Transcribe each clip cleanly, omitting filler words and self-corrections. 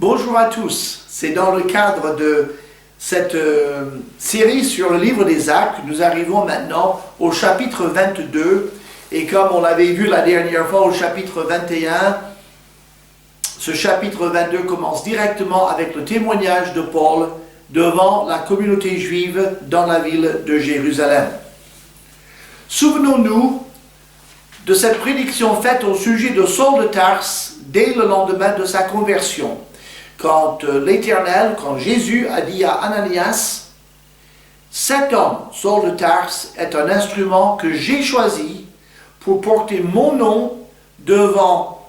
Bonjour à tous, c'est dans le cadre de cette série sur le livre des Actes, nous arrivons maintenant au chapitre 22 et comme on l'avait vu la dernière fois au chapitre 21, ce chapitre 22 commence directement avec le témoignage de Paul devant la communauté juive dans la ville de Jérusalem. Souvenons-nous de cette prédiction faite au sujet de Saul de Tarse dès le lendemain de sa conversion. Quand l'Éternel, quand Jésus a dit à Ananias, « Cet homme, Saul de Tarse, est un instrument que j'ai choisi pour porter mon nom devant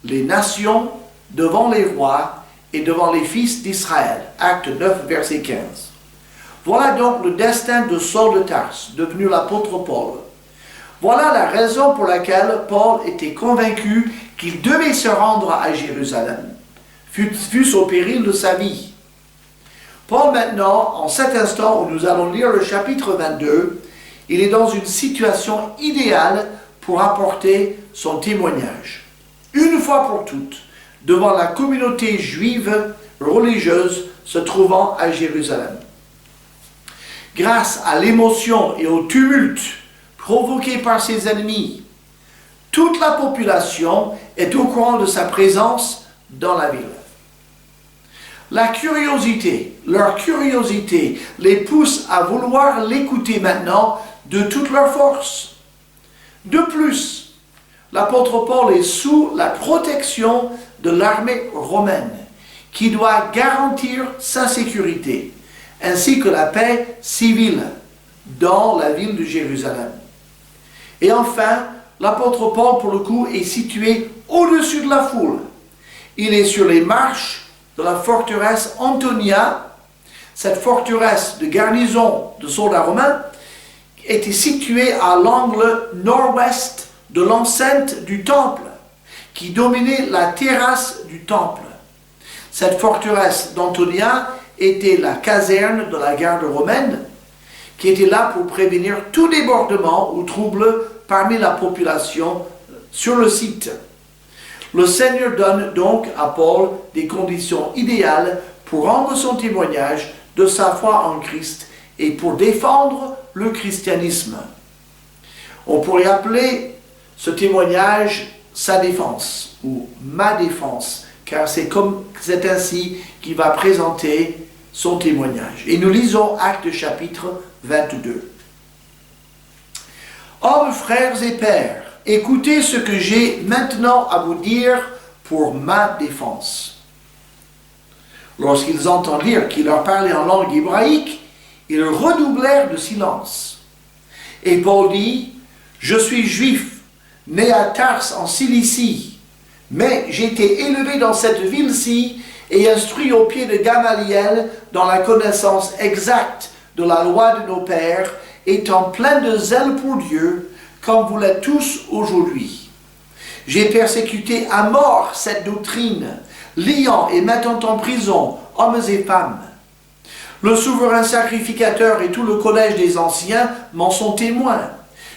les nations, devant les rois et devant les fils d'Israël. » Acte 9, verset 15. Voilà donc le destin de Saul de Tarse, devenu l'apôtre Paul. Voilà la raison pour laquelle Paul était convaincu qu'il devait se rendre à Jérusalem, fût-ce au péril de sa vie. Paul maintenant, en cet instant où nous allons lire le chapitre 22, il est dans une situation idéale pour apporter son témoignage. Une fois pour toutes, devant la communauté juive religieuse se trouvant à Jérusalem. Grâce à l'émotion et au tumulte provoqué par ses ennemis, toute la population est au courant de sa présence dans la ville. Leur curiosité les pousse à vouloir l'écouter maintenant de toute leur force. De plus, l'apôtre Paul est sous la protection de l'armée romaine, qui doit garantir sa sécurité, ainsi que la paix civile dans la ville de Jérusalem. Et enfin, l'apôtre Paul, pour le coup, est situé au-dessus de la foule. Il est sur les marches de la forteresse Antonia. Cette forteresse de garnison de soldats romains était située à l'angle nord-ouest de l'enceinte du temple, qui dominait la terrasse du temple. Cette forteresse d'Antonia était la caserne de la garde romaine, qui était là pour prévenir tout débordement ou trouble parmi la population sur le site. Le Seigneur donne donc à Paul des conditions idéales pour rendre son témoignage de sa foi en Christ et pour défendre le christianisme. On pourrait appeler ce témoignage sa défense ou ma défense, car c'est ainsi qu'il va présenter son témoignage. Et nous lisons Actes chapitre 22. « Hommes, frères et pères, écoutez ce que j'ai maintenant à vous dire pour ma défense. » Lorsqu'ils entendirent qu'il leur parlait en langue hébraïque, ils redoublèrent de silence. Et Paul dit, « Je suis juif, né à Tarse en Cilicie, mais j'ai été élevé dans cette ville-ci et instruit au pied de Gamaliel dans la connaissance exacte de la loi de nos pères, étant plein de zèle pour Dieu, comme vous l'êtes tous aujourd'hui. J'ai persécuté à mort cette doctrine, liant et mettant en prison hommes et femmes. Le souverain sacrificateur et tout le collège des anciens m'en sont témoins.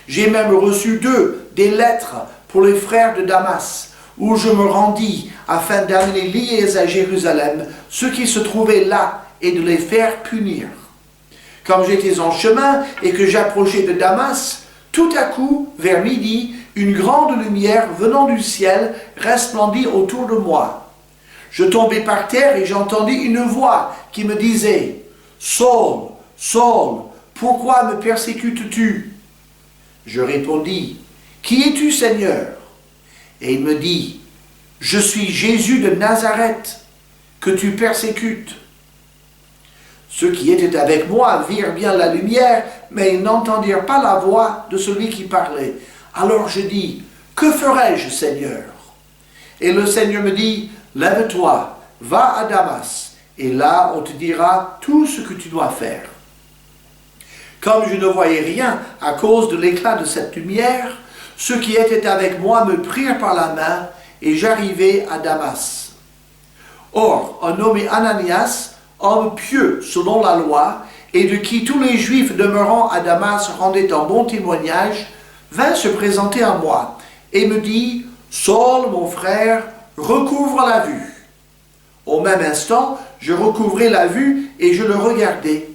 J'ai même reçu d'eux des lettres pour les frères de Damas, où je me rendis afin d'amener liés à Jérusalem ceux qui se trouvaient là et de les faire punir. Comme j'étais en chemin et que j'approchais de Damas, tout à coup, vers midi, une grande lumière venant du ciel resplendit autour de moi. Je tombai par terre et j'entendis une voix qui me disait « Saul, Saul, pourquoi me persécutes-tu » Je répondis « Qui es-tu, Seigneur » Et il me dit « Je suis Jésus de Nazareth, que tu persécutes. » Ceux qui étaient avec moi virent bien la lumière, mais ils n'entendirent pas la voix de celui qui parlait. Alors je dis, « Que ferai-je, Seigneur » Et le Seigneur me dit, « Lève-toi, va à Damas, et là on te dira tout ce que tu dois faire. » Comme je ne voyais rien à cause de l'éclat de cette lumière, ceux qui étaient avec moi me prirent par la main, et j'arrivai à Damas. Or, un nommé Ananias, homme pieux selon la loi, et de qui tous les Juifs demeurant à Damas rendaient un bon témoignage, vint se présenter à moi, et me dit, « Saul, mon frère, recouvre la vue. » Au même instant, je recouvrai la vue et je le regardai.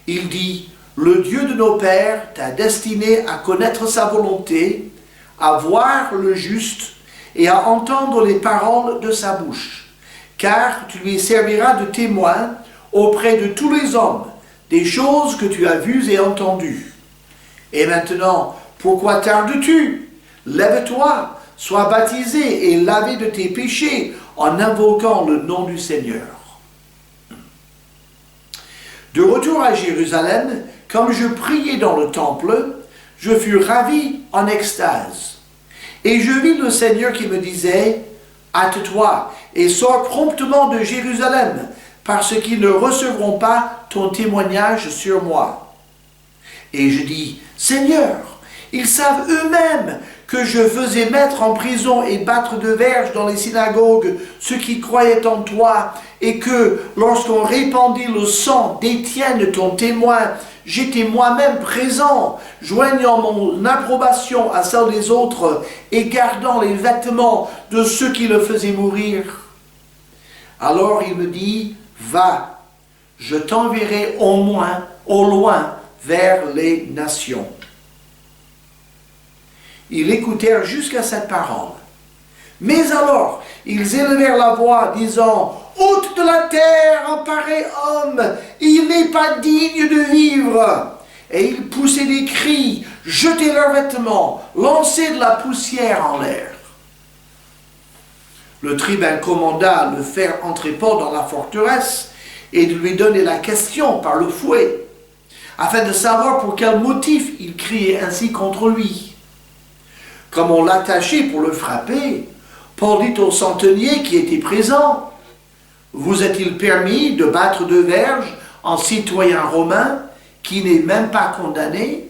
Il dit, le Dieu de nos pères t'a destiné à connaître sa volonté, à voir le juste et à entendre les paroles de sa bouche, car tu lui serviras de témoin auprès de tous les hommes des choses que tu as vues et entendues. Et maintenant, pourquoi tardes-tu? Lève-toi, sois baptisé et lavé de tes péchés en invoquant le nom du Seigneur. De retour à Jérusalem, comme je priais dans le temple, je fus ravi en extase. Et je vis le Seigneur qui me disait, « Hâte-toi et sors promptement de Jérusalem, parce qu'ils ne recevront pas ton témoignage sur moi. » Et je dis, « Seigneur, ils savent eux-mêmes que je faisais mettre en prison et battre de verge dans les synagogues ceux qui croyaient en toi, et que, lorsqu'on répandit le sang d'Étienne ton témoin, j'étais moi-même présent, joignant mon approbation à celle des autres et gardant les vêtements de ceux qui le faisaient mourir. » Alors il me dit, « Va, je t'enverrai au loin, vers les nations. » Ils écoutèrent jusqu'à cette parole. Mais alors, ils élevèrent la voix, disant, « Ôte de la terre un pareil homme, il n'est pas digne de vivre. » Et ils poussaient des cris, jetaient leurs vêtements, lançaient de la poussière en l'air. Le tribun commanda de faire entrer Paul dans la forteresse et de lui donner la question par le fouet, afin de savoir pour quel motif il criait ainsi contre lui. Comme on l'attachait pour le frapper, Paul dit au centenier qui était présent, « Vous est-il permis de battre de verge un citoyen romain qui n'est même pas condamné ?»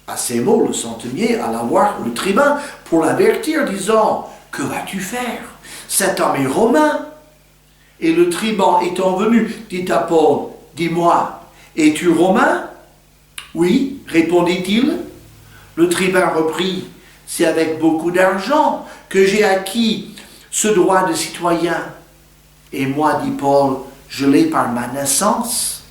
À ces mots, le centenier alla voir le tribun pour l'avertir, disant, « Que vas-tu faire? Cet homme est romain. » Et le tribun étant venu, dit à Paul, « Dis-moi, es-tu romain? » « Oui, répondit-il. Le tribun reprit, « C'est avec beaucoup d'argent que j'ai acquis ce droit de citoyen. » Et moi, dit Paul, je l'ai par ma naissance.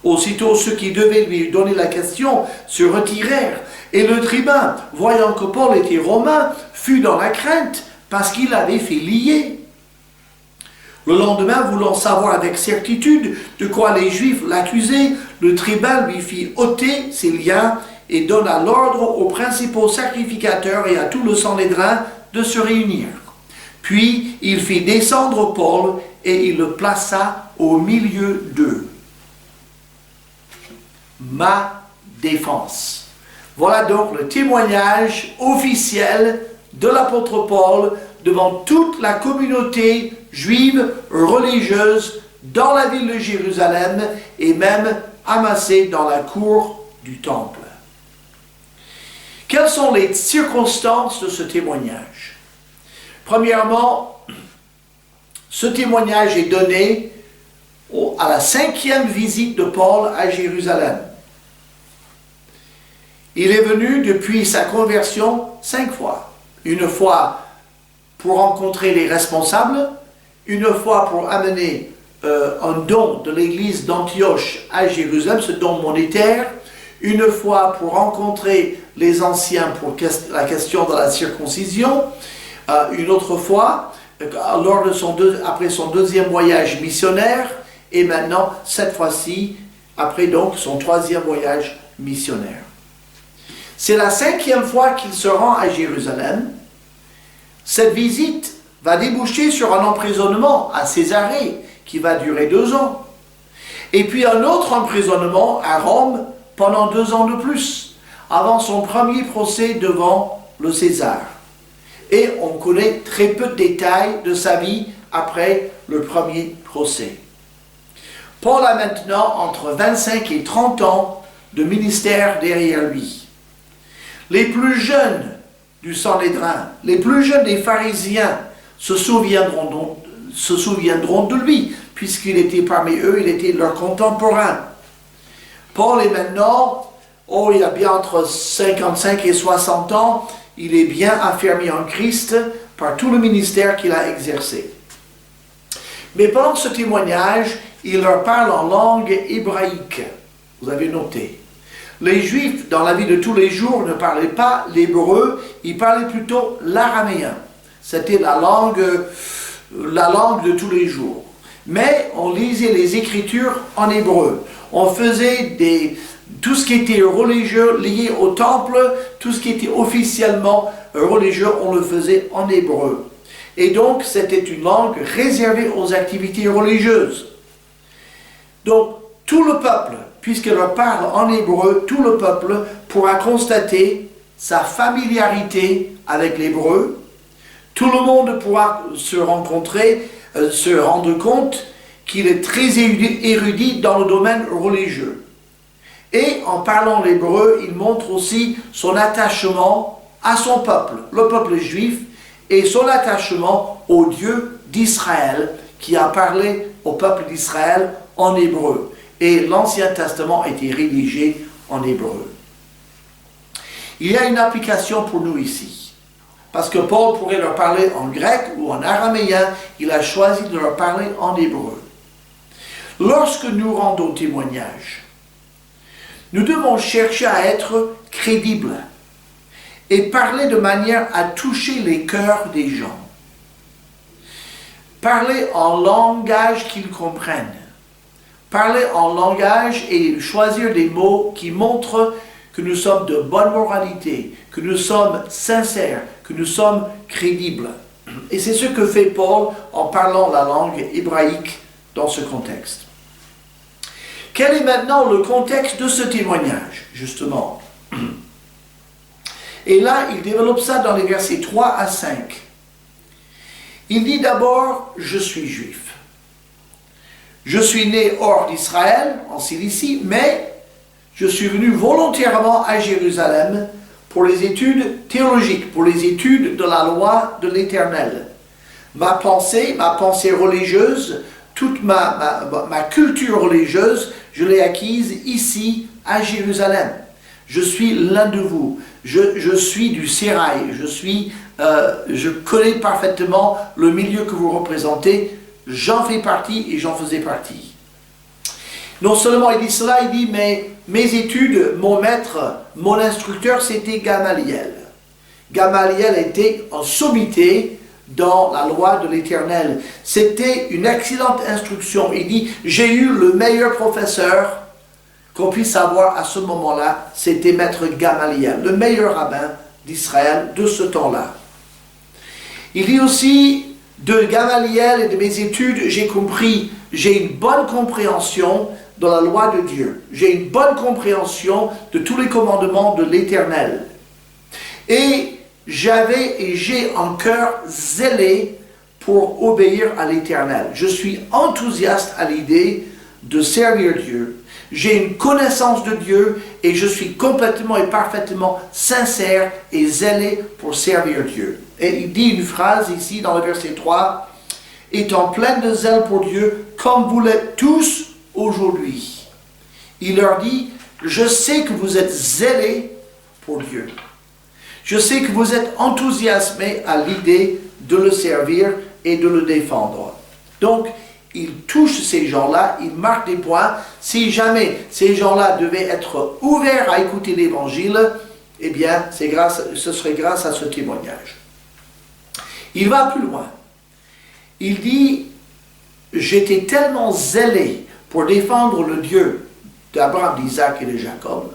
Aussitôt, ceux qui devaient lui donner la question se retirèrent, et le tribun, voyant que Paul était romain, fut dans la crainte, parce qu'il avait fait lier. Le lendemain, voulant savoir avec certitude de quoi les Juifs l'accusaient, le tribun lui fit ôter ses liens et donna l'ordre aux principaux sacrificateurs et à tout le Sanhédrin de se réunir. Puis il fit descendre Paul et il le plaça au milieu d'eux. Ma défense. Voilà donc le témoignage officiel de l'apôtre Paul devant toute la communauté juive religieuse dans la ville de Jérusalem et même amassée dans la cour du temple. Quelles sont les circonstances de ce témoignage? Premièrement, ce témoignage est donné à la 5e visite de Paul à Jérusalem. Il est venu depuis sa conversion 5 fois. Une fois pour rencontrer les responsables, une fois pour amener un don de l'église d'Antioche à Jérusalem, ce don monétaire, une fois pour rencontrer les anciens pour la question de la circoncision, une autre fois après son deuxième voyage missionnaire, et maintenant, cette fois-ci, après donc son 3e voyage missionnaire. C'est la 5e fois qu'il se rend à Jérusalem. Cette visite va déboucher sur un emprisonnement à Césarée qui va durer 2 ans. Et puis un autre emprisonnement à Rome pendant 2 ans de plus, avant son premier procès devant le César. Et on connaît très peu de détails de sa vie après le premier procès. Paul a maintenant entre 25 et 30 ans de ministère derrière lui. Les plus jeunes du Sanhédrin, les plus jeunes des pharisiens se souviendront de lui, puisqu'il était parmi eux, il était leur contemporain. Paul est maintenant, il a bien entre 55 et 60 ans, il est bien affermi en Christ par tout le ministère qu'il a exercé. Mais pendant ce témoignage, il leur parle en langue hébraïque. Vous avez noté. Les Juifs, dans la vie de tous les jours, ne parlaient pas l'hébreu, ils parlaient plutôt l'araméen. C'était la langue de tous les jours. Mais on lisait les Écritures en hébreu. On faisait tout ce qui était religieux lié au temple, tout ce qui était officiellement religieux, on le faisait en hébreu. Et donc, c'était une langue réservée aux activités religieuses. Donc, tout le peuple, puisqu'il leur parle en hébreu, tout le peuple pourra constater sa familiarité avec l'hébreu. Tout le monde pourra se rendre compte qu'il est très érudit dans le domaine religieux. Et en parlant l'hébreu, il montre aussi son attachement à son peuple, le peuple juif, et son attachement au Dieu d'Israël, qui a parlé au peuple d'Israël en hébreu. Et l'Ancien Testament a été rédigé en hébreu. Il y a une application pour nous ici. Parce que Paul pourrait leur parler en grec ou en araméen, il a choisi de leur parler en hébreu. Lorsque nous rendons témoignage, nous devons chercher à être crédibles et parler de manière à toucher les cœurs des gens. Parler en langage qu'ils comprennent. Parler en langage et choisir des mots qui montrent que nous sommes de bonne moralité, que nous sommes sincères, que nous sommes crédibles. Et c'est ce que fait Paul en parlant la langue hébraïque dans ce contexte. Quel est maintenant le contexte de ce témoignage, justement? Et là, il développe ça dans les versets 3 à 5. Il dit d'abord, je suis juif. Je suis né hors d'Israël, en Cilicie, mais je suis venu volontairement à Jérusalem pour les études théologiques, pour les études de la loi de l'Éternel. Ma pensée religieuse, toute ma culture religieuse, je l'ai acquise ici à Jérusalem. Je suis l'un de vous. Je suis du sérail. Je connais parfaitement le milieu que vous représentez. J'en fais partie et j'en faisais partie. Non seulement il dit cela, il dit, mais mes études, mon maître, mon instructeur, c'était Gamaliel. Gamaliel était en sommité dans la loi de l'Éternel. C'était une excellente instruction. Il dit, j'ai eu le meilleur professeur qu'on puisse avoir à ce moment-là, c'était maître Gamaliel, le meilleur rabbin d'Israël de ce temps-là. Il dit aussi, de Gamaliel et de mes études, j'ai compris, j'ai une bonne compréhension de la loi de Dieu. J'ai une bonne compréhension de tous les commandements de l'Éternel. Et j'avais et j'ai un cœur zélé pour obéir à l'Éternel. Je suis enthousiaste à l'idée de servir Dieu. J'ai une connaissance de Dieu et je suis complètement et parfaitement sincère et zélé pour servir Dieu. Et il dit une phrase ici dans le verset 3, « Étant plein de zèle pour Dieu, comme vous l'êtes tous aujourd'hui. » Il leur dit, « Je sais que vous êtes zélés pour Dieu. Je sais que vous êtes enthousiasmés à l'idée de le servir et de le défendre. » Donc, il touche ces gens-là, il marque des points. Si jamais ces gens-là devaient être ouverts à écouter l'Évangile, eh bien, ce serait grâce à ce témoignage. Il va plus loin. Il dit, j'étais tellement zélé pour défendre le Dieu d'Abraham, d'Isaac et de Jacob,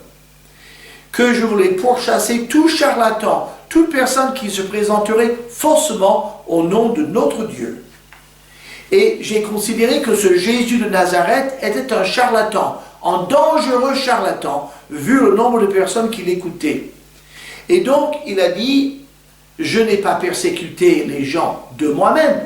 que je voulais pourchasser tout charlatan, toute personne qui se présenterait faussement au nom de notre Dieu. Et j'ai considéré que ce Jésus de Nazareth était un charlatan, un dangereux charlatan, vu le nombre de personnes qui l'écoutaient. Et donc, il a dit, je n'ai pas persécuté les gens de moi-même.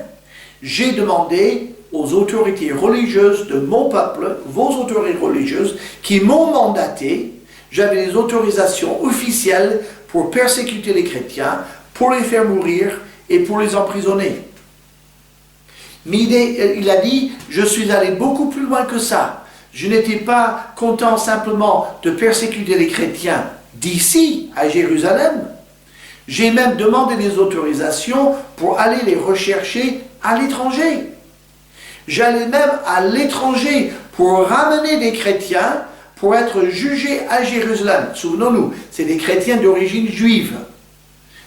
J'ai demandé aux autorités religieuses de mon peuple, vos autorités religieuses, qui m'ont mandaté, j'avais des autorisations officielles pour persécuter les chrétiens, pour les faire mourir et pour les emprisonner. Mais il a dit, je suis allé beaucoup plus loin que ça. Je n'étais pas content simplement de persécuter les chrétiens d'ici, à Jérusalem. J'ai même demandé des autorisations pour aller les rechercher à l'étranger. J'allais même à l'étranger pour ramener des chrétiens pour être jugés à Jérusalem. Souvenons-nous, c'est des chrétiens d'origine juive.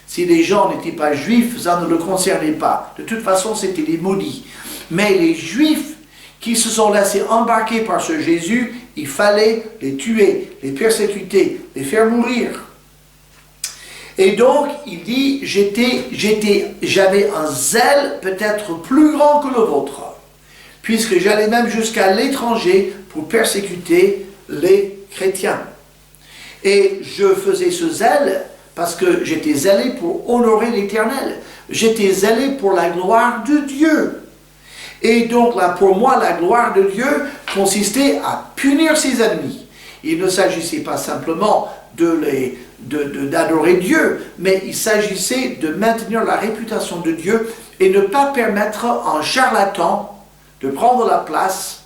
Si les gens n'étaient pas juifs, ça ne le concernait pas. De toute façon, c'était des maudits. Mais les juifs qui se sont laissés embarquer par ce Jésus, il fallait les tuer, les persécuter, les faire mourir. Et donc, il dit, j'avais un zèle peut-être plus grand que le vôtre, puisque j'allais même jusqu'à l'étranger pour persécuter les chrétiens. Et je faisais ce zèle parce que j'étais zélé pour honorer l'Éternel. J'étais zélé pour la gloire de Dieu. Et donc là, pour moi, la gloire de Dieu consistait à punir ses ennemis. Il ne s'agissait pas simplement d'adorer Dieu, mais il s'agissait de maintenir la réputation de Dieu et ne pas permettre à un charlatan de prendre la place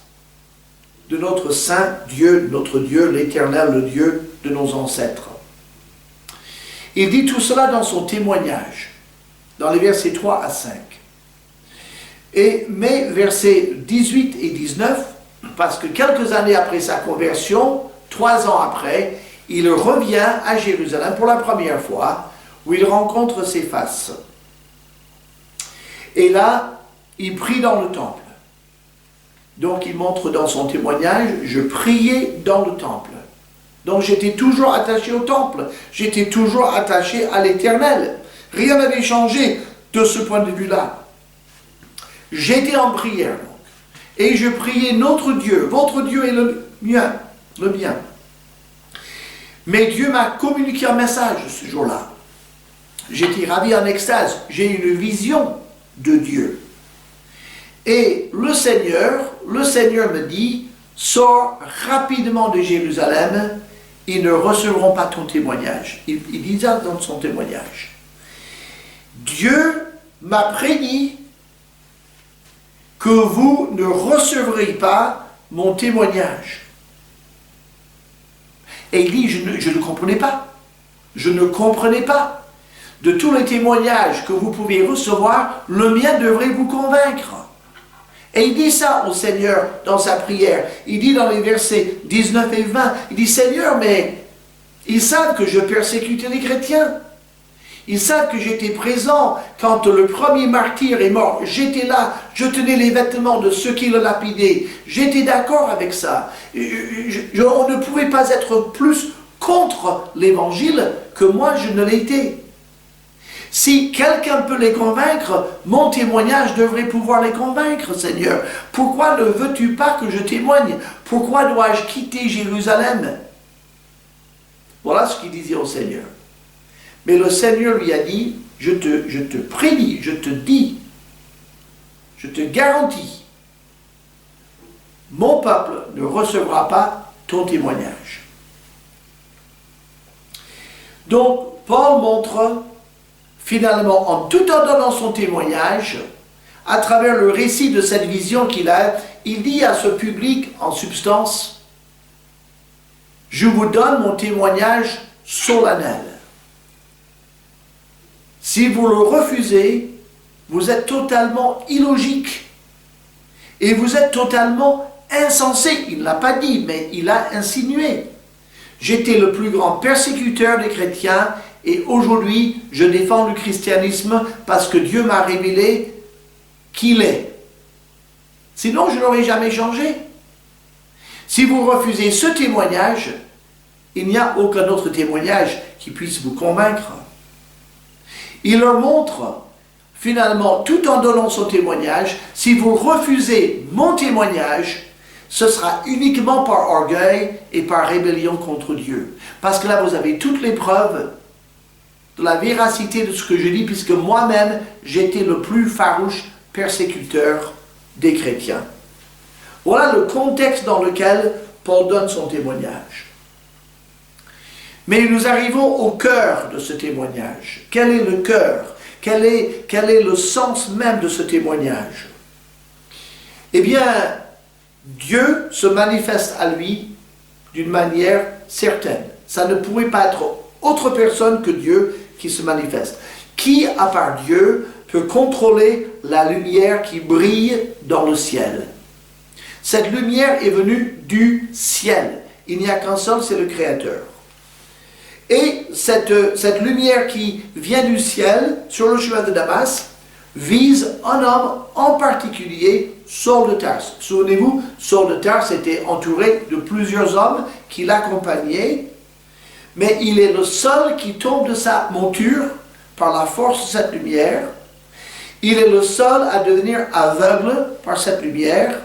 de notre Saint Dieu, notre Dieu, l'Éternel, le Dieu de nos ancêtres. Il dit tout cela dans son témoignage, dans les versets 3 à 5. Mais versets 18 et 19, parce que quelques années après sa conversion, 3 ans après, il revient à Jérusalem pour la première fois, où il rencontre ses faces. Et là, il prie dans le temple. Donc il montre dans son témoignage, je priais dans le temple. Donc j'étais toujours attaché au temple, j'étais toujours attaché à l'Éternel. Rien n'avait changé de ce point de vue-là. J'étais en prière, donc, et je priais notre Dieu, votre Dieu est le mien. Mais Dieu m'a communiqué un message ce jour-là. J'étais ravi en extase, j'ai une vision de Dieu. Et le Seigneur me dit, sors rapidement de Jérusalem, ils ne recevront pas ton témoignage. Il dit ça dans son témoignage. Dieu m'a prédit que vous ne recevrez pas mon témoignage. Et il dit, je ne comprenais pas. Je ne comprenais pas. De tous les témoignages que vous pouvez recevoir, le mien devrait vous convaincre. Et il dit ça au Seigneur dans sa prière. Il dit dans les versets 19 et 20, il dit, Seigneur, mais ils savent que je persécutais les chrétiens. Ils savent que j'étais présent quand le premier martyr est mort. J'étais là, je tenais les vêtements de ceux qui le lapidaient. J'étais d'accord avec ça. On ne pouvait pas être plus contre l'évangile que moi je ne l'étais. Si quelqu'un peut les convaincre, mon témoignage devrait pouvoir les convaincre, Seigneur. Pourquoi ne veux-tu pas que je témoigne? Pourquoi dois-je quitter Jérusalem? Voilà ce qu'il disait au Seigneur. Mais le Seigneur lui a dit, je te prédis, je te dis, je te garantis, mon peuple ne recevra pas ton témoignage. Donc, Paul montre, finalement, en tout en donnant son témoignage, à travers le récit de cette vision qu'il a, il dit à ce public, en substance, je vous donne mon témoignage solennel. Si vous le refusez, vous êtes totalement illogique et vous êtes totalement insensé. Il ne l'a pas dit, mais il a insinué. J'étais le plus grand persécuteur des chrétiens et aujourd'hui, je défends le christianisme parce que Dieu m'a révélé qui il est. Sinon, je n'aurais jamais changé. Si vous refusez ce témoignage, il n'y a aucun autre témoignage qui puisse vous convaincre. Il leur montre, finalement, tout en donnant son témoignage, si vous refusez mon témoignage, ce sera uniquement par orgueil et par rébellion contre Dieu. Parce que là, vous avez toutes les preuves de la véracité de ce que je dis, puisque moi-même, j'étais le plus farouche persécuteur des chrétiens. Voilà le contexte dans lequel Paul donne son témoignage. Mais nous arrivons au cœur de ce témoignage. Quel est le cœur? Quel est le sens même de ce témoignage? Eh bien, Dieu se manifeste à lui d'une manière certaine. Ça ne pouvait pas être autre personne que Dieu qui se manifeste. Qui, à part Dieu, peut contrôler la lumière qui brille dans le ciel. Cette lumière est venue du ciel. Il n'y a qu'un seul, c'est le Créateur. Et cette lumière qui vient du ciel sur le chemin de Damas vise un homme en particulier, Saul de Tarse. Souvenez-vous, Saul de Tarse était entouré de plusieurs hommes qui l'accompagnaient, mais il est le seul qui tombe de sa monture par la force de cette lumière. Il est le seul à devenir aveugle par cette lumière,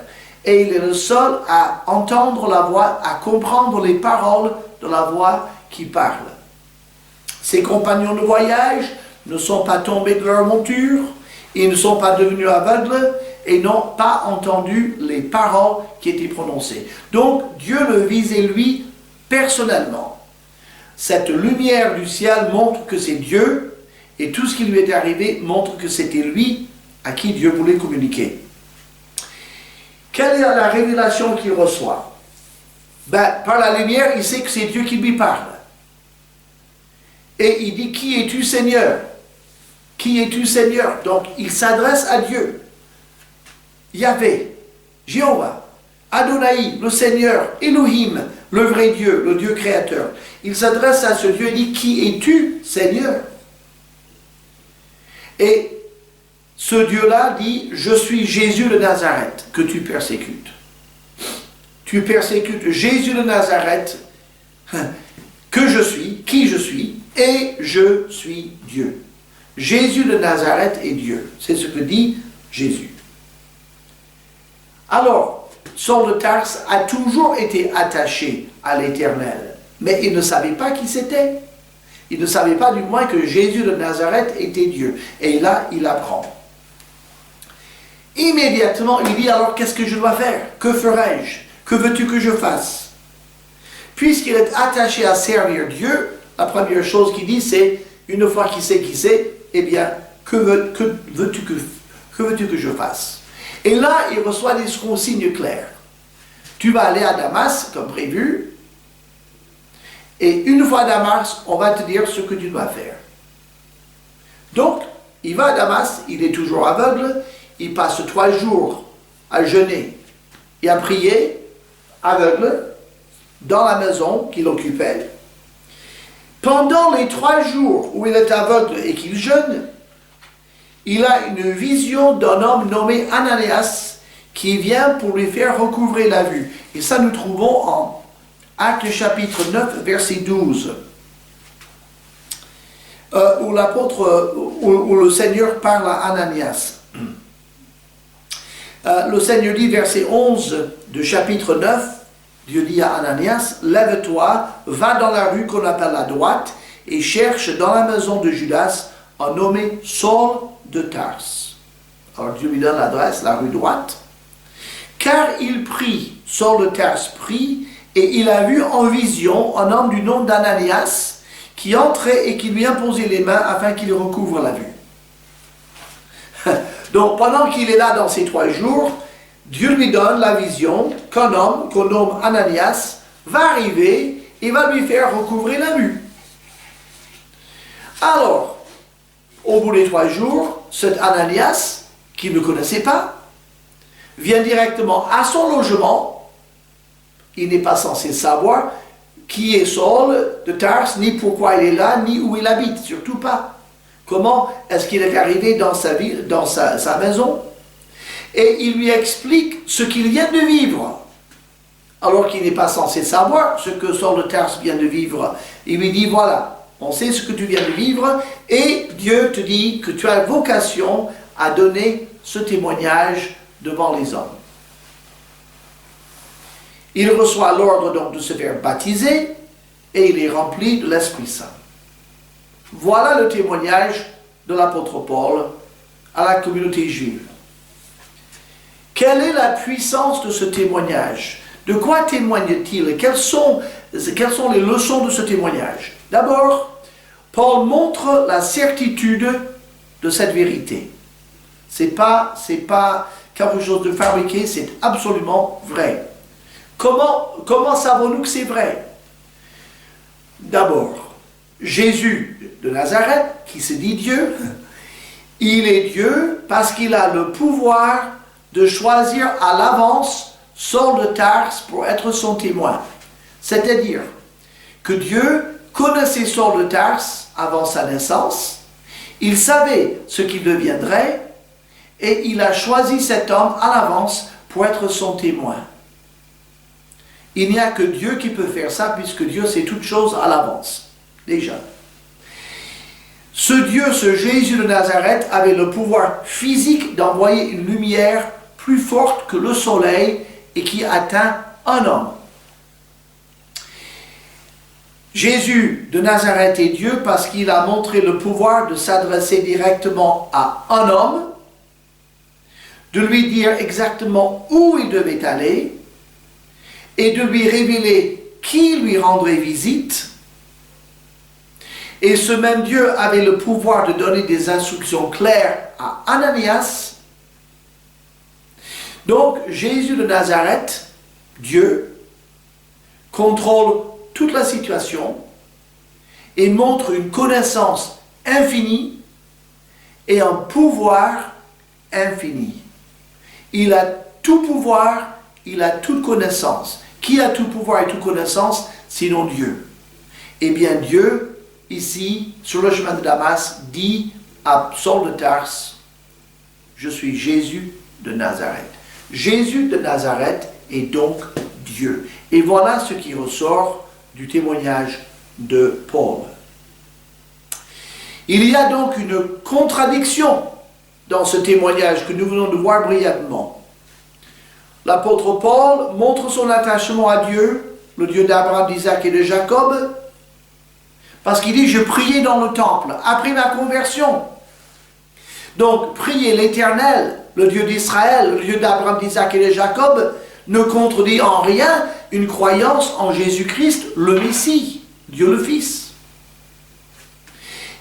et il est le seul à entendre la voix, à comprendre les paroles de la voix qui parle. Ses compagnons de voyage ne sont pas tombés de leur monture, ils ne sont pas devenus aveugles et n'ont pas entendu les paroles qui étaient prononcées. Donc Dieu le visait lui personnellement. Cette lumière du ciel montre que c'est Dieu, et tout ce qui lui est arrivé montre que c'était lui à qui Dieu voulait communiquer. Quelle est la révélation qu'il reçoit? Par la lumière, il sait que c'est Dieu qui lui parle. Et il dit, qui es-tu Seigneur? Qui es-tu Seigneur? Donc il s'adresse à Dieu. Yahvé, Jéhovah, Adonai, le Seigneur, Elohim, le vrai Dieu, le Dieu créateur. Il s'adresse à ce Dieu et dit, qui es-tu Seigneur? Et ce Dieu-là dit, je suis Jésus de Nazareth que tu persécutes. Tu persécutes Jésus de Nazareth, que je suis, qui je suis, et je suis Dieu. Jésus de Nazareth est Dieu. C'est ce que dit Jésus. Alors, Saul de Tarse a toujours été attaché à l'Éternel, mais il ne savait pas qui c'était. Il ne savait pas du moins que Jésus de Nazareth était Dieu. Et là, il apprend. Immédiatement, il dit, alors qu'est-ce que je dois faire? Que ferai-je? Que veux-tu que je fasse? Puisqu'il est attaché à servir Dieu, la première chose qu'il dit, c'est, une fois qu'il sait qui c'est, eh bien, que veux-tu que je fasse? Et là, il reçoit des consignes claires. Tu vas aller à Damas, comme prévu, et une fois à Damas, on va te dire ce que tu dois faire. Donc, il va à Damas, il est toujours aveugle, il passe 3 jours à jeûner et à prier, aveugle, dans la maison qu'il occupait. Pendant les 3 jours où il est aveugle et qu'il jeûne, il a une vision d'un homme nommé Ananias qui vient pour lui faire recouvrer la vue. Et ça, nous trouvons en Actes chapitre 9, verset 12, où le Seigneur parle à Ananias. Le Seigneur dit, verset 11 de chapitre 9, Dieu dit à Ananias, « Lève-toi, va dans la rue qu'on appelle la droite, et cherche dans la maison de Judas un nommé Saul de Tarse. » Alors Dieu lui donne l'adresse, la rue droite. « Car il prie, Saul de Tarse prie, et il a vu en vision un homme du nom d'Ananias qui entrait et qui lui imposait les mains afin qu'il recouvre la vue. » Donc pendant qu'il est là dans ces 3 jours, Dieu lui donne la vision qu'un homme qu'on nomme Ananias va arriver et va lui faire recouvrir la vue. Alors, au bout des 3 jours, cet Ananias, qu'il ne connaissait pas, vient directement à son logement. Il n'est pas censé savoir qui est Saul de Tarse, ni pourquoi il est là, ni où il habite, surtout pas. Comment est-ce qu'il est arrivé dans sa ville, dans sa maison? Et il lui explique ce qu'il vient de vivre, alors qu'il n'est pas censé savoir ce que Saul de Tarse vient de vivre. Il lui dit, voilà, on sait ce que tu viens de vivre, et Dieu te dit que tu as vocation à donner ce témoignage devant les hommes. Il reçoit l'ordre donc de se faire baptiser, et il est rempli de l'Esprit Saint. Voilà le témoignage de l'apôtre Paul à la communauté juive. Quelle est la puissance de ce témoignage? De quoi témoigne-t-il? Quelles sont les leçons de ce témoignage? D'abord, Paul montre la certitude de cette vérité. C'est pas quelque chose de fabriqué, c'est absolument vrai. Comment savons-nous que c'est vrai? D'abord, Jésus de Nazareth, qui se dit Dieu, Il est Dieu parce qu'il a le pouvoir de choisir à l'avance Saul de Tarse pour être son témoin. C'est-à-dire que Dieu connaissait Saul de Tarse avant sa naissance, il savait ce qu'il deviendrait et il a choisi cet homme à l'avance pour être son témoin. Il n'y a que Dieu qui peut faire ça puisque Dieu sait toutes choses à l'avance, déjà. Ce Dieu, ce Jésus de Nazareth, avait le pouvoir physique d'envoyer une lumière plus forte que le soleil et qui atteint un homme. Jésus de Nazareth est Dieu parce qu'il a montré le pouvoir de s'adresser directement à un homme, de lui dire exactement où il devait aller et de lui révéler qui lui rendrait visite. Et ce même Dieu avait le pouvoir de donner des instructions claires à Ananias. Donc Jésus de Nazareth, Dieu, contrôle toute la situation et montre une connaissance infinie et un pouvoir infini. Il a tout pouvoir, il a toute connaissance. Qui a tout pouvoir et toute connaissance, sinon Dieu? Eh bien Dieu, ici, sur le chemin de Damas, dit à Saul de Tarse, je suis Jésus de Nazareth. Jésus de Nazareth est donc Dieu. Et voilà ce qui ressort du témoignage de Paul. Il y a donc une contradiction dans ce témoignage que nous venons de voir brièvement. L'apôtre Paul montre son attachement à Dieu, le Dieu d'Abraham, d'Isaac et de Jacob, parce qu'il dit, je priais dans le temple, après ma conversion. Donc, prier l'Éternel, le Dieu d'Israël, le Dieu d'Abraham, d'Isaac et de Jacob, ne contredit en rien une croyance en Jésus-Christ, le Messie, Dieu le Fils.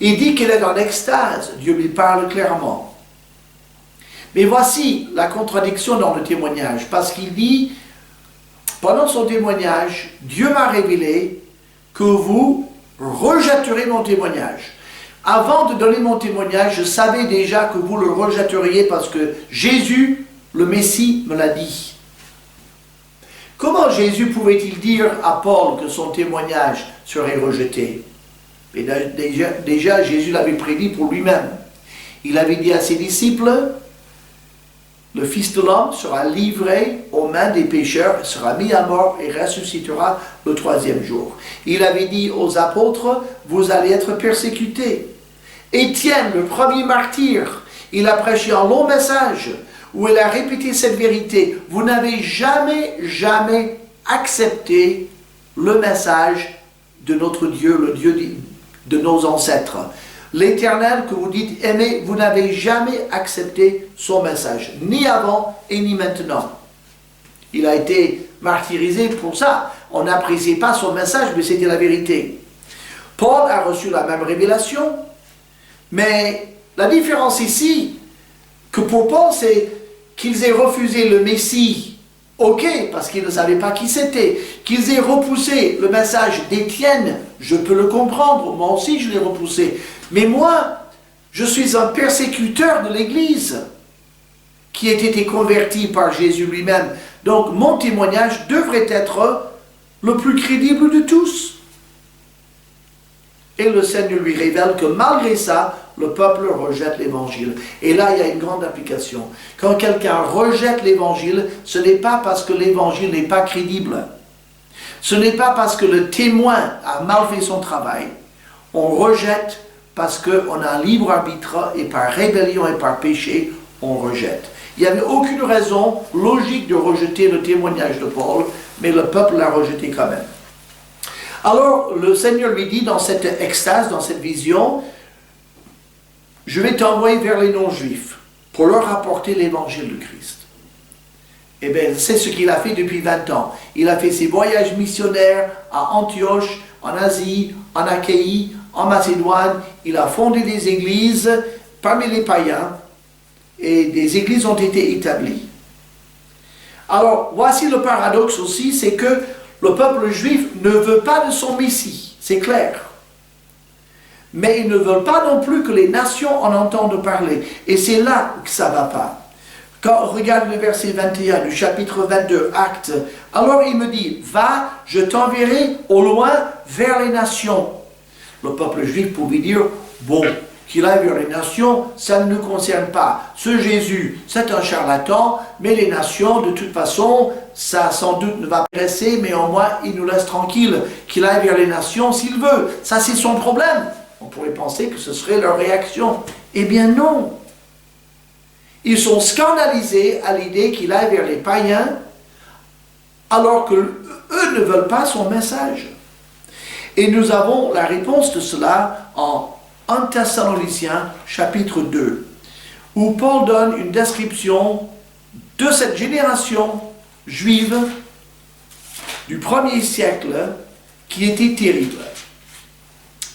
Il dit qu'il est en extase, Dieu lui parle clairement. Mais voici la contradiction dans le témoignage, parce qu'il dit, pendant son témoignage, Dieu m'a révélé que vous rejetterez mon témoignage. Avant de donner mon témoignage, je savais déjà que vous le rejetteriez parce que Jésus, le Messie, me l'a dit. Comment Jésus pouvait-il dire à Paul que son témoignage serait rejeté? Et déjà, Jésus l'avait prédit pour lui-même. Il avait dit à ses disciples, le Fils de l'homme sera livré aux mains des pécheurs, sera mis à mort et ressuscitera le troisième jour. Il avait dit aux apôtres, vous allez être persécutés. Étienne, le premier martyr, il a prêché un long message où il a répété cette vérité. Vous n'avez jamais accepté le message de notre Dieu, le Dieu de nos ancêtres. L'Éternel que vous dites aimer, vous n'avez jamais accepté son message, ni avant et ni maintenant. Il a été martyrisé pour ça. On n'appréciait pas son message, mais c'était la vérité. Paul a reçu la même révélation, mais la différence ici, que pour Paul, c'est qu'ils aient refusé le Messie, ok, parce qu'ils ne savaient pas qui c'était, qu'ils aient repoussé le message d'Étienne, je peux le comprendre, moi aussi je l'ai repoussé. Mais moi, je suis un persécuteur de l'Église qui a été converti par Jésus lui-même. Donc mon témoignage devrait être le plus crédible de tous. Et le Seigneur lui révèle que malgré ça, le peuple rejette l'Évangile. Et là, il y a une grande application. Quand quelqu'un rejette l'Évangile, ce n'est pas parce que l'Évangile n'est pas crédible. Ce n'est pas parce que le témoin a mal fait son travail. On rejette parce qu'on a un libre arbitre et par rébellion et par péché, on rejette. Il n'y avait aucune raison logique de rejeter le témoignage de Paul, mais le peuple l'a rejeté quand même. Alors, le Seigneur lui dit dans cette extase, dans cette vision, je vais t'envoyer vers les non-juifs pour leur apporter l'évangile de Christ. Eh bien, c'est ce qu'il a fait depuis 20 ans. Il a fait ses voyages missionnaires à Antioche, en Asie, en Achaïe, en Macédoine. Il a fondé des églises parmi les païens et des églises ont été établies. Alors, voici le paradoxe aussi, c'est que le peuple juif ne veut pas de son Messie, c'est clair. mais ils ne veulent pas non plus que les nations en entendent parler. Et c'est là que ça ne va pas. Quand on regarde le verset 21 du chapitre 22, Actes, alors il me dit, va, je t'enverrai au loin vers les nations. Le peuple juif pouvait dire, bon, qu'il aille vers les nations, ça ne nous concerne pas. Ce Jésus, c'est un charlatan, mais les nations, de toute façon, ça sans doute ne va pas intéresser, mais au moins il nous laisse tranquille, qu'il aille vers les nations s'il veut. Ça c'est son problème. On pourrait penser que ce serait leur réaction. Eh bien non. Ils sont scandalisés à l'idée qu'il aille vers les païens, alors qu'eux ne veulent pas son message. Et nous avons la réponse de cela en 1 Thessaloniciens chapitre 2, où Paul donne une description de cette génération juive du 1er siècle qui était terrible.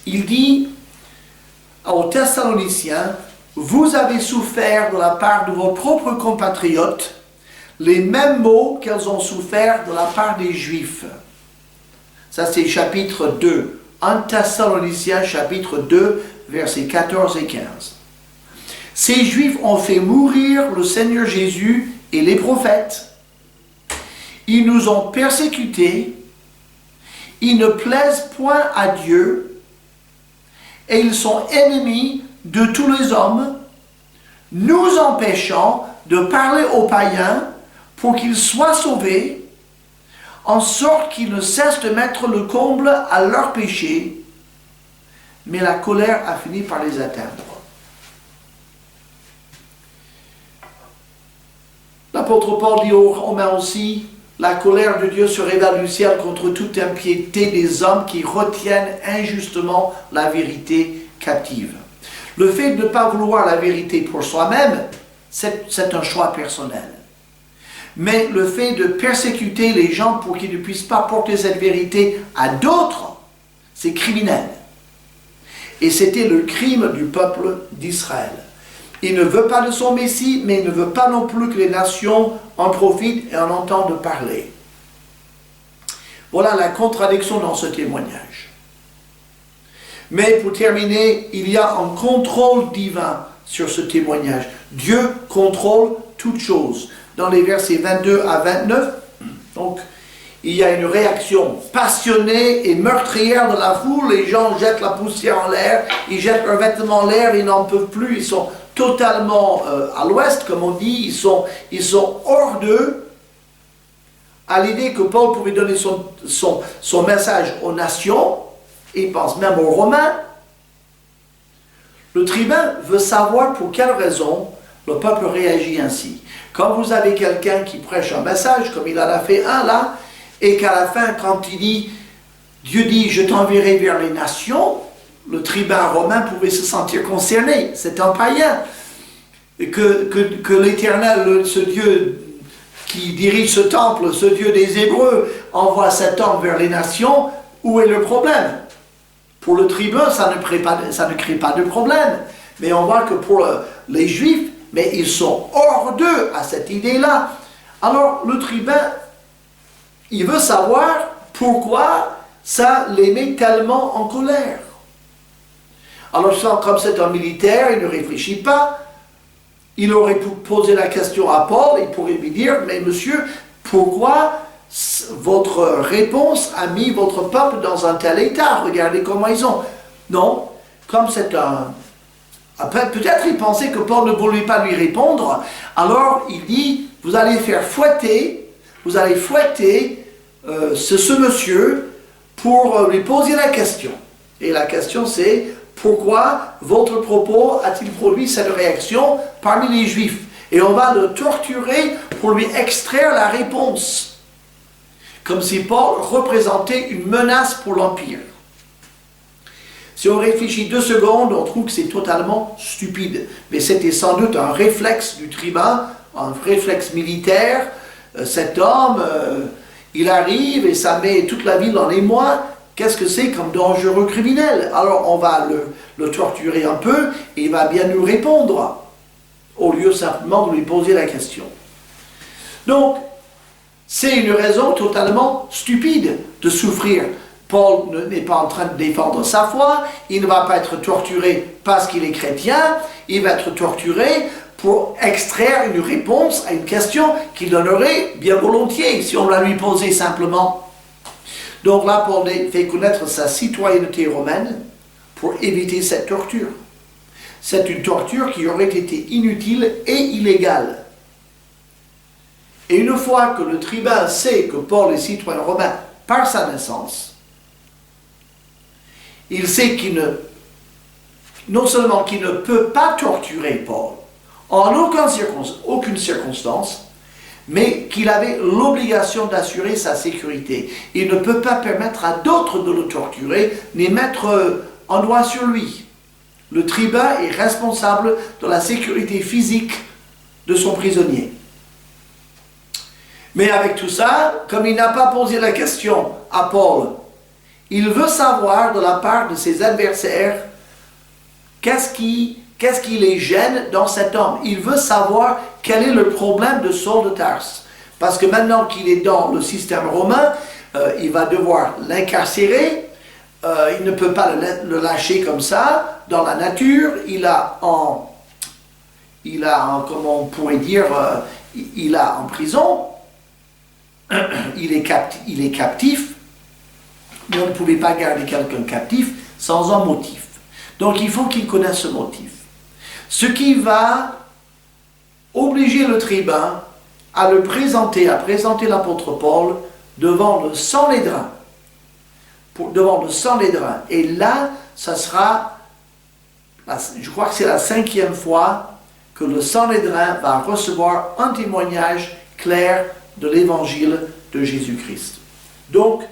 Il dit aux Thessaloniciens, vous avez souffert de la part de vos propres compatriotes les mêmes maux qu'elles ont souffert de la part des Juifs. Ça c'est chapitre 2. 1 Thessaloniciens chapitre 2, versets 14 et 15. Ces Juifs ont fait mourir le Seigneur Jésus et les prophètes. Ils nous ont persécutés. Ils ne plaisent point à Dieu. Et ils sont ennemis de tous les hommes, nous empêchant de parler aux païens pour qu'ils soient sauvés, en sorte qu'ils ne cessent de mettre le comble à leurs péchés, mais la colère a fini par les atteindre. L'apôtre Paul dit aux Romains aussi, la colère de Dieu se révèle du ciel contre toute impiété des hommes qui retiennent injustement la vérité captive. Le fait de ne pas vouloir la vérité pour soi-même, c'est un choix personnel. Mais le fait de persécuter les gens pour qu'ils ne puissent pas porter cette vérité à d'autres, c'est criminel. Et c'était le crime du peuple d'Israël. Il ne veut pas de son Messie, mais il ne veut pas non plus que les nations en profitent et en entendent parler. Voilà la contradiction dans ce témoignage. Mais pour terminer, il y a un contrôle divin sur ce témoignage. Dieu contrôle toutes choses. Dans les versets 22 à 29, donc, il y a une réaction passionnée et meurtrière de la foule. Les gens jettent la poussière en l'air, ils jettent leurs vêtements en l'air, ils n'en peuvent plus, ils sont totalement à l'ouest, comme on dit, ils sont hors d'eux. À l'idée que Paul pouvait donner son message aux nations, il pense même aux Romains. Le tribun veut savoir pour quelle raison le peuple réagit ainsi. Quand vous avez quelqu'un qui prêche un message, comme il en a fait un là, et qu'à la fin, quand il dit, Dieu dit, je t'enverrai vers les nations, le tribun romain pouvait se sentir concerné. C'est un païen. Et que l'Éternel, ce Dieu qui dirige ce temple, ce Dieu des Hébreux, envoie cet homme vers les nations, où est le problème? Pour le tribun, ça ne crée pas de problème. Mais on voit que pour les Juifs, mais ils sont hors d'eux à cette idée-là. Alors le tribun, il veut savoir pourquoi ça les met tellement en colère. Alors comme c'est un militaire, il ne réfléchit pas. Il aurait pu poser la question à Paul, il pourrait lui dire, mais monsieur, pourquoi votre réponse a mis votre peuple dans un tel état? Regardez comment ils sont. Non, comme c'est un... Après, peut-être il pensait que Paul ne voulait pas lui répondre, alors il dit, vous allez fouetter ce monsieur pour lui poser la question. Et la question c'est, pourquoi votre propos a-t-il produit cette réaction parmi les Juifs? Et on va le torturer pour lui extraire la réponse. Comme si Paul représentait une menace pour l'Empire. Si on réfléchit 2 secondes, on trouve que c'est totalement stupide. Mais c'était sans doute un réflexe du tribun, un réflexe militaire. Cet homme, il arrive et ça met toute la ville en émoi. Qu'est-ce que c'est comme dangereux criminel? Alors on va le torturer un peu et il va bien nous répondre, au lieu simplement de lui poser la question. Donc, c'est une raison totalement stupide de souffrir Paul n'est pas en train de défendre sa foi, il ne va pas être torturé parce qu'il est chrétien, il va être torturé pour extraire une réponse à une question qu'il donnerait bien volontiers si on la lui posait simplement. Donc là, Paul fait connaître sa citoyenneté romaine pour éviter cette torture. C'est une torture qui aurait été inutile et illégale. Et une fois que le tribun sait que Paul est citoyen romain par sa naissance, il sait non seulement qu'il ne peut pas torturer Paul en aucune circonstance, mais qu'il avait l'obligation d'assurer sa sécurité. Il ne peut pas permettre à d'autres de le torturer, ni mettre un doigt sur lui. Le tribun est responsable de la sécurité physique de son prisonnier. Mais avec tout ça, comme il n'a pas posé la question à Paul, il veut savoir de la part de ses adversaires qu'est-ce qui les gêne dans cet homme. Il veut savoir quel est le problème de Saul de Tarse. Parce que maintenant qu'il est dans le système romain, il va devoir l'incarcérer. Il ne peut pas le lâcher comme ça dans la nature. Il a comment on pourrait dire, il a en prison. Il est captif. Mais on ne pouvait pas garder quelqu'un captif sans un motif. Donc il faut qu'il connaisse ce motif. Ce qui va obliger le tribun à présenter l'apôtre Paul devant le Sanhédrin. Devant le Sanhédrin. Et là, ça sera, je crois que c'est la 5e fois que le Sanhédrin va recevoir un témoignage clair de l'évangile de Jésus-Christ. Donc,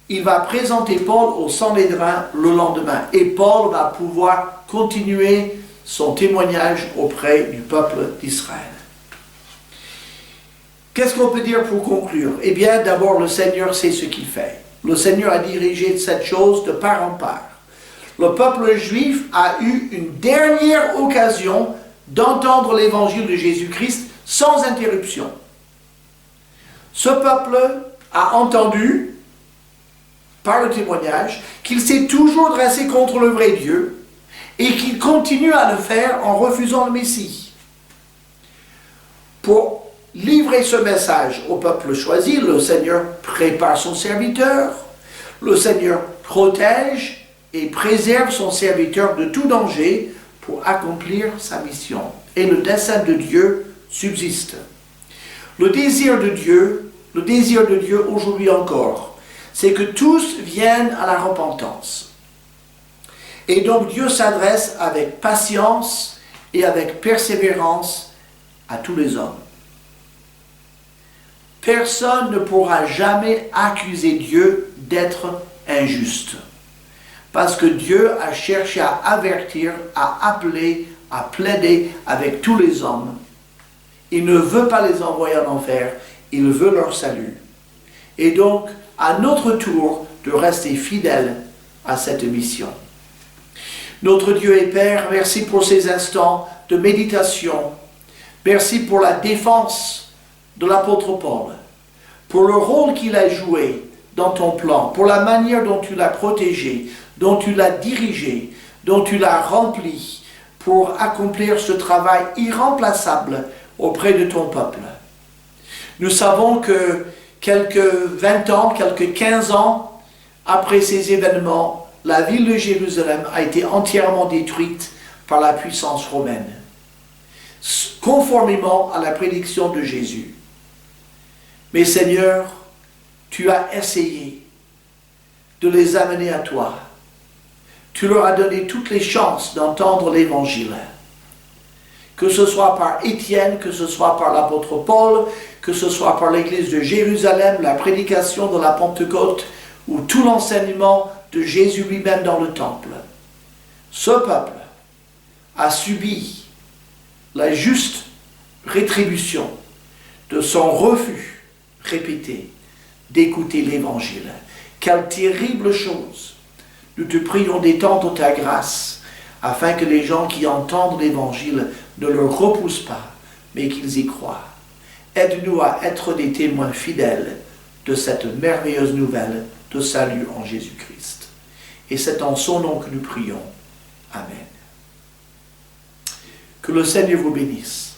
il va présenter Paul au Sanhédrin le lendemain. Et Paul va pouvoir continuer son témoignage auprès du peuple d'Israël. Qu'est-ce qu'on peut dire pour conclure? Eh bien, d'abord, le Seigneur sait ce qu'il fait. Le Seigneur a dirigé cette chose de part en part. Le peuple juif a eu une dernière occasion d'entendre l'évangile de Jésus-Christ sans interruption. Ce peuple a entendu, par le témoignage, qu'il s'est toujours dressé contre le vrai Dieu et qu'il continue à le faire en refusant le Messie. Pour livrer ce message au peuple choisi, le Seigneur prépare son serviteur, le Seigneur protège et préserve son serviteur de tout danger pour accomplir sa mission. Et le dessein de Dieu subsiste. Le désir de Dieu aujourd'hui encore, c'est que tous viennent à la repentance. Et donc Dieu s'adresse avec patience et avec persévérance à tous les hommes. Personne ne pourra jamais accuser Dieu d'être injuste. Parce que Dieu a cherché à avertir, à appeler, à plaider avec tous les hommes. Il ne veut pas les envoyer en enfer, il veut leur salut. Et donc, à notre tour, de rester fidèles à cette mission. Notre Dieu et Père, merci pour ces instants de méditation. Merci pour la défense de l'apôtre Paul, pour le rôle qu'il a joué dans ton plan, pour la manière dont tu l'as protégé, dont tu l'as dirigé, dont tu l'as rempli, pour accomplir ce travail irremplaçable auprès de ton peuple. Nous savons que quelques 20 ans, quelques 15 ans après ces événements, la ville de Jérusalem a été entièrement détruite par la puissance romaine, conformément à la prédiction de Jésus. Mais Seigneur, tu as essayé de les amener à toi. Tu leur as donné toutes les chances d'entendre l'Évangile. Que ce soit par Étienne, que ce soit par l'apôtre Paul, que ce soit par l'Église de Jérusalem, la prédication de la Pentecôte, ou tout l'enseignement de Jésus lui-même dans le temple. Ce peuple a subi la juste rétribution de son refus répété d'écouter l'Évangile. Quelle terrible chose! Nous te prions d'étendre ta grâce afin que les gens qui entendent l'Évangile ne le repoussent pas, mais qu'ils y croient. Aide-nous à être des témoins fidèles de cette merveilleuse nouvelle de salut en Jésus-Christ. Et c'est en son nom que nous prions. Amen. Que le Seigneur vous bénisse.